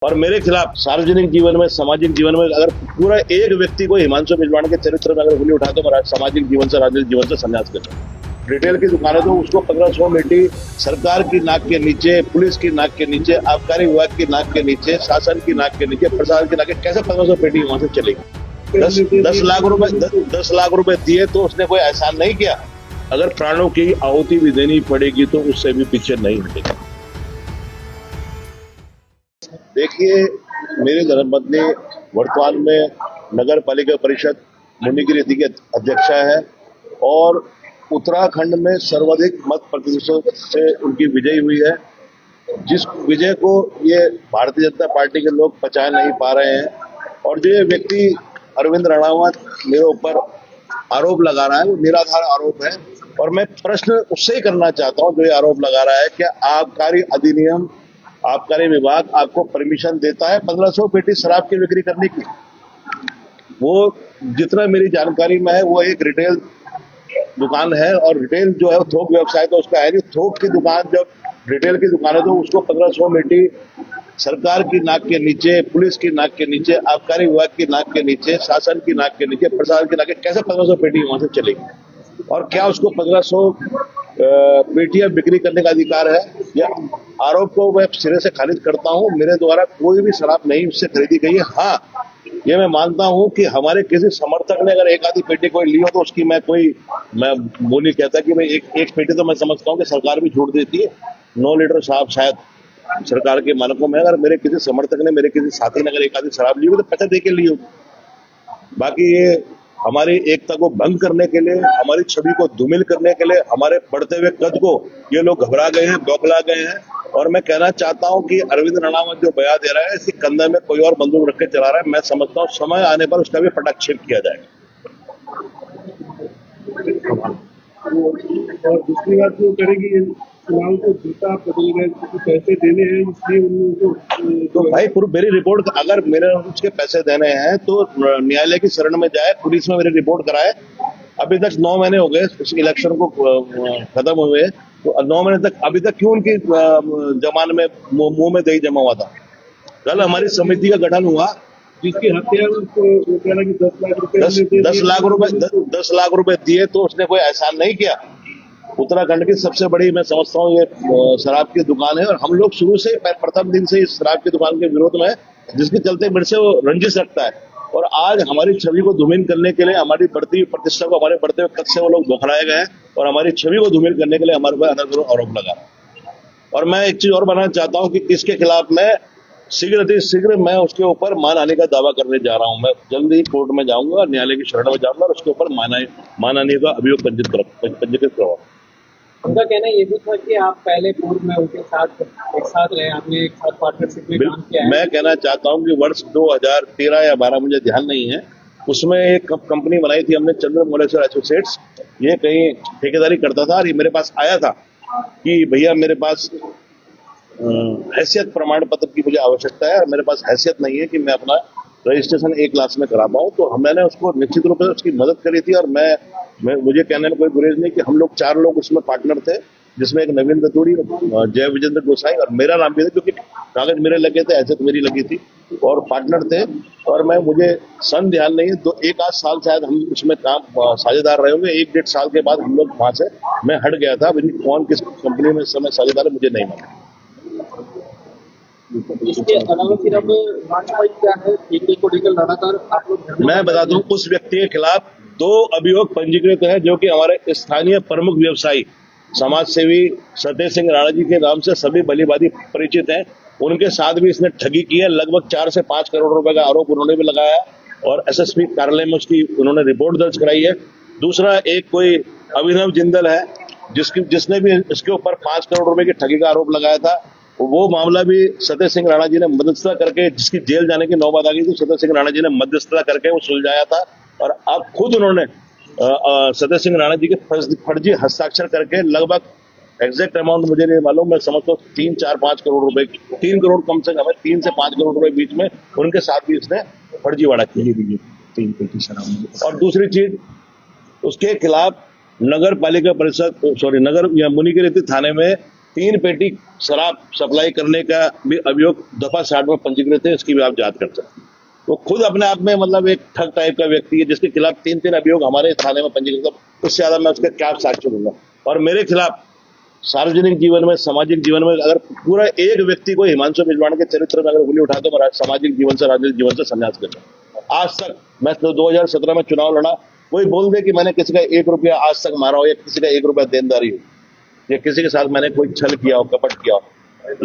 और मेरे खिलाफ सार्वजनिक जीवन में, सामाजिक जीवन में अगर पूरा एक व्यक्ति को हिमांशु बिजवाण के चरित्र में अगर उंगली उठा तो मैं सामाजिक जीवन से, राजनीतिक जीवन से संन्यास करता हूं। रिटेल की दुकानें तो उसको 1500 मीटी सरकार की नाक के नीचे, पुलिस की नाक के नीचे, आबकारी विभाग की नाक के नीचे, शासन की नाक के नीचे, प्रशासन की नाक के, कैसे 1500 पेटी वहां से चलेगी? 10 लाख रुपए दिए तो उसने कोई एहसान नहीं किया। अगर प्राणों की आहुति भी देनी पड़ेगी तो उससे भी पीछे नहीं हटेगा। देखिए, मेरी धर्मपत्नी वर्तमान में नगर पालिका परिषद मुनिगिरी की अध्यक्षा है और उत्तराखंड में सर्वाधिक मत प्रतिशत से उनकी विजयी हुई है, जिस विजय को ये भारतीय जनता पार्टी के लोग पचा नहीं पा रहे हैं। और जो ये व्यक्ति अरविंद रणावत मेरे ऊपर आरोप लगा रहा है वो निराधार आरोप है और मैं प्रश्न उससे ही करना चाहता हूं जो ये आरोप लगा रहा है कि आबकारी अधिनियम, आबकारी विभाग आपको परमिशन देता है 1500 पेटी शराब की बिक्री करने की? वो जितना मेरी जानकारी में है वो एक रिटेल दुकान है और रिटेल जो है थोक व्यवसाय तो उसका है नहीं। थोक की दुकान जब रिटेल की दुकान है तो उसको 1500 मीटी सरकार की नाक के नीचे, पुलिस की नाक के नीचे, आबकारी विभाग की नाक के नीचे, शासन की नाक के नीचे, प्रशासन की नाक के, कैसे 1500 पेटी वहां से चलेगी? और क्या उसको 1500 पेटियां बिक्री करने का अधिकार है? या आरोप को मैं सिरे से खारिज करता हूं। मेरे द्वारा कोई भी शराब नहीं उससे खरीदी गई है। हाँ, ये मैं मानता हूं कि हमारे किसी समर्थक ने अगर एक आधी पेटी कोई ली हो तो उसकी मैं वो नहीं कहता कि भाई एक पेटी तो मैं समझता हूं कि सरकार भी छूट देती है। 9 लीटर शराब शायद सरकार के मानकों में, अगर मेरे किसी समर्थक ने, मेरे किसी साथी ने अगर एक आधी शराब ली हो तो पैसे दे के ली हो। बाकी ये हमारी एकता को भंग करने के लिए, हमारी छवि को धूमिल करने के लिए, हमारे बढ़ते हुए कद को ये लोग घबरा गए हैं, बौखला गए हैं। और मैं कहना चाहता हूं कि अरविंद रणावत जो बयान दे रहा है इसके कंधे में कोई और बंदूक रख के चला रहा है। मैं समझता हूं समय आने पर उसका भी पटाक्षेप किया जाएगा। और दूसरी बात जो करेगी, चुनाव को जीता बदल गए, पैसे देने हैं इसलिए उनको तो भाई मेरी रिपोर्ट, अगर मेरे उसके पैसे देने हैं तो न्यायालय की शरण में जाए, पुलिस में मेरी रिपोर्ट कराए। अभी तक 9 महीने हो गए उस इलेक्शन को खत्म हुए, तो 9 महीने तक अभी तक क्यों उनकी जमान में मुंह में दही जमा हुआ था? कल हमारी समिति का गठन हुआ जिसकी हत्या उसको 10 लाख रुपए दिए तो उसने कोई एहसान नहीं किया। उत्तराखंड की सबसे बड़ी मैं समझता हूँ ये शराब की दुकान है और हम लोग शुरू से प्रथम दिन से इस शराब की दुकान के विरोध में, जिसके चलते मेरे से वो रंजिश रखता है। और आज हमारी छवि को धूमिल करने के लिए, हमारी बढ़ती प्रतिष्ठा को, हमारे बढ़ते हुए कद से वो लोग बौखलाए गए हैं और हमारी छवि को धूमिल करने के लिए हमारे ऊपर अनर्गल आरोप लगा रहा है। और मैं एक चीज और बताना चाहता हूँ कि इसके खिलाफ मैं शीघ्र मैं उसके ऊपर मानहानि का दावा करने जा रहा हूँ। मैं जल्द ही कोर्ट में जाऊंगा, न्यायालय की शरण में जाऊंगा और उसके ऊपर मानहानि का अभियोग पंजीकृत करवाऊंगा। उनका कहना ये भी था कि आप पहले पूर्व में उनके साथ एक साथ रहे, आपने एक साथ पार्टनरशिप में काम किया है। मैं कहना चाहता हूं कि वर्ष 2013 या 12 मुझे ध्यान नहीं है, उसमें एक कंपनी बनाई थी हमने, चंद्रमौलेश्वर एसोसिएट्स। ये कहीं ठेकेदारी करता था और ये मेरे पास आया था कि भैया मेरे पास हैसियत प्रमाण पत्र की मुझे आवश्यकता है और मेरे पास हैसियत नहीं है कि मैं अपना रजिस्ट्रेशन A क्लास में करा पाऊं। तो मैंने उसको निश्चित रूप से उसकी मदद करी थी और मुझे कहने में कोई गुरेज नहीं कि हम लोग 4 लोग उसमें पार्टनर थे, जिसमें एक नवीन रतूड़ी, जय विजेंद्र गोसाई और मेरा नाम भी था, क्योंकि कागज मेरे लगे थे, हैसियत मेरी लगी थी और पार्टनर थे। और मुझे सन ध्यान नहीं है, तो 1-8 साल शायद हम उसमें काम साझेदार रहे होंगे। 1-1.5 साल के बाद हम लोग वहां से मैं हट गया था। कौन किस कंपनी में इस समय साझेदार है मुझे नहीं मालूम। इसके अलावा फिर अब क्या है को लेकर लगातार आप लोग, मैं बता दूं, उस व्यक्ति के खिलाफ 2 अभियोग पंजीकृत है जो कि हमारे स्थानीय प्रमुख व्यवसायी समाज सेवी सतेज सिंह राणा जी के नाम से सभी भलीभांति परिचित हैं। उनके साथ भी इसने ठगी की है। लगभग 4 से 5 करोड़ रुपए का आरोप उन्होंने भी लगाया और SSP कार्यालय में उसकी उन्होंने रिपोर्ट दर्ज कराई है। दूसरा एक कोई अभिनव जिंदल है जिसने भी इसके ऊपर 5 करोड़ रुपए की ठगी का आरोप लगाया था। वो मामला भी सतेज सिंह राणा जी ने मध्यस्थता करके, जिसकी जेल जाने की नौबत आ गई थी, सतेज सिंह राणा जी ने मध्यस्थता करके वो सुलझाया था। और अब खुद उन्होंने सतेज सिंह राणा जी के फर्जी हस्ताक्षर करके लगभग एग्जैक्ट अमाउंट मुझे नहीं मालूम, मैं समझता हूँ 3, 4, 5 करोड़ रुपए, 3 करोड़ कम से कम है, 3 से 5 करोड़ रुपए बीच में उनके साथ भी इसने फर्जीवाड़ा किया। और दूसरी चीज, उसके खिलाफ नगर पालिका परिषद, नगर या मुनिगिरी थाने में 3 पेटी शराब सप्लाई करने का भी अभियोग दफा 60 में पंजीकृत है, इसकी भी आप जांच कर सकते हैं। वो खुद अपने आप में मतलब एक ठग टाइप का व्यक्ति है जिसके खिलाफ 3 अभियोग हमारे थाने में पंजीकृत है। उससे ज्यादा मैं उसके क्या साक्ष्य दूंगा। और मेरे खिलाफ सार्वजनिक जीवन में, सामाजिक जीवन में अगर पूरा एक व्यक्ति को हिमांशु बिजवाण के चरित्र में अगर उंगली उठा तो मैं सामाजिक जीवन से, राजनीतिक जीवन से संन्यास करता। आज तक मैं 2017 में चुनाव लड़ा, कोई बोल दे कि मैंने किसी का 1 रुपया आज तक मारा हो या किसी का 1 रुपया देनदारी हो या किसी के साथ मैंने कोई छल किया हो, कपट किया हो।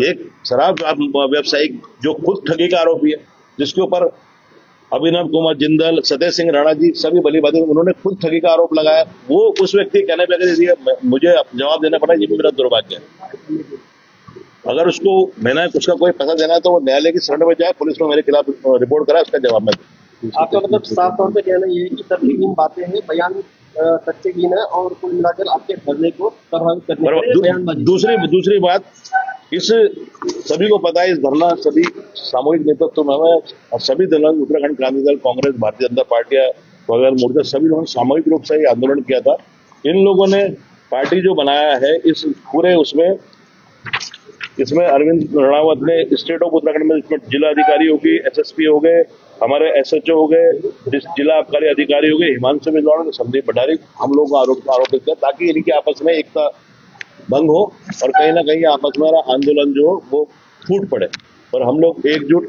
एक शराब व्यवसायिक जो खुद ठगी का आरोपी है, जिसके ऊपर अभिनव कुमार जिंदल, सतेज सिंह राणा जी सभी भली बातें, उन्होंने खुद ठगी का आरोप लगाया। वो उस व्यक्ति के कहने पर मुझे जवाब देना पड़ा, ये भी मेरा दुर्भाग्य है। अगर उसको मैंने उसका कोई पैसा देना है तो वो न्यायालय की शरण में जाए, पुलिस में मेरे खिलाफ रिपोर्ट कराए, उसका जवाब मैं दूं। आपका मतलब साफ तौर पे कहना ये है कि तर्कहीन बातें हैं, बयान तथ्यहीन है और कुल मिलाकर आपके धरने को प्रभावित करने के लिए बयानबाजी। दूसरी बात, इस सभी को पता है, इस धरना सभी सामूहिक नेतृत्व में सभी दलों, उत्तराखंड क्रांति दल, कांग्रेस, भारतीय जनता पार्टी वगैरह मोर्चा, सभी लोगों ने सामूहिक रूप से ये आंदोलन किया था। इन लोगों ने पार्टी जो बनाया है इस पूरे इसमें अरविंद रणावत ने स्टेट ऑफ उत्तराखंड में इसमें जिला अधिकारी हो गई, SSP हो गए, हमारे SHO हो गए, जिला आबकारी अधिकारी हो गए, हिमांशु बिजवाण, संदीप भंडारी, हम लोग को आरोपित किया ताकि इनकी आपस में एकता भंग हो और कहीं ना कहीं आपस में आंदोलन जो हो वो फूट पड़े। और हम लोग एकजुट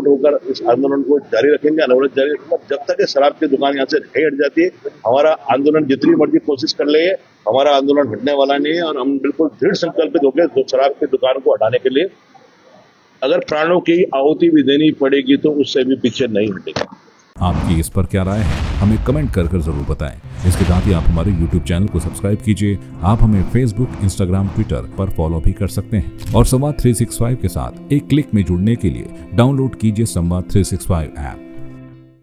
होकर इस आंदोलन को जारी रखेंगे, अनवरत जारी रखेंगे जब तक शराब की दुकान यहाँ से नहीं हट जाती है। हमारा आंदोलन जितनी मर्जी कोशिश कर ले, हमारा आंदोलन हटने वाला नहीं है और हम बिल्कुल दृढ़ संकल्पित हो गए शराब की दुकान को हटाने के लिए। अगर प्राणों की आहुति भी देनी पड़ेगी तो उससे भी पीछे नहीं हटेगा। आपकी इस पर क्या राय है, हमें कमेंट कर जरूर बताएं। इसके साथ ही आप हमारे YouTube चैनल को सब्सक्राइब कीजिए। आप हमें Facebook, Instagram, Twitter पर फॉलो भी कर सकते हैं और संवाद 365 के साथ एक क्लिक में जुड़ने के लिए डाउनलोड कीजिए संवाद 365 ऐप।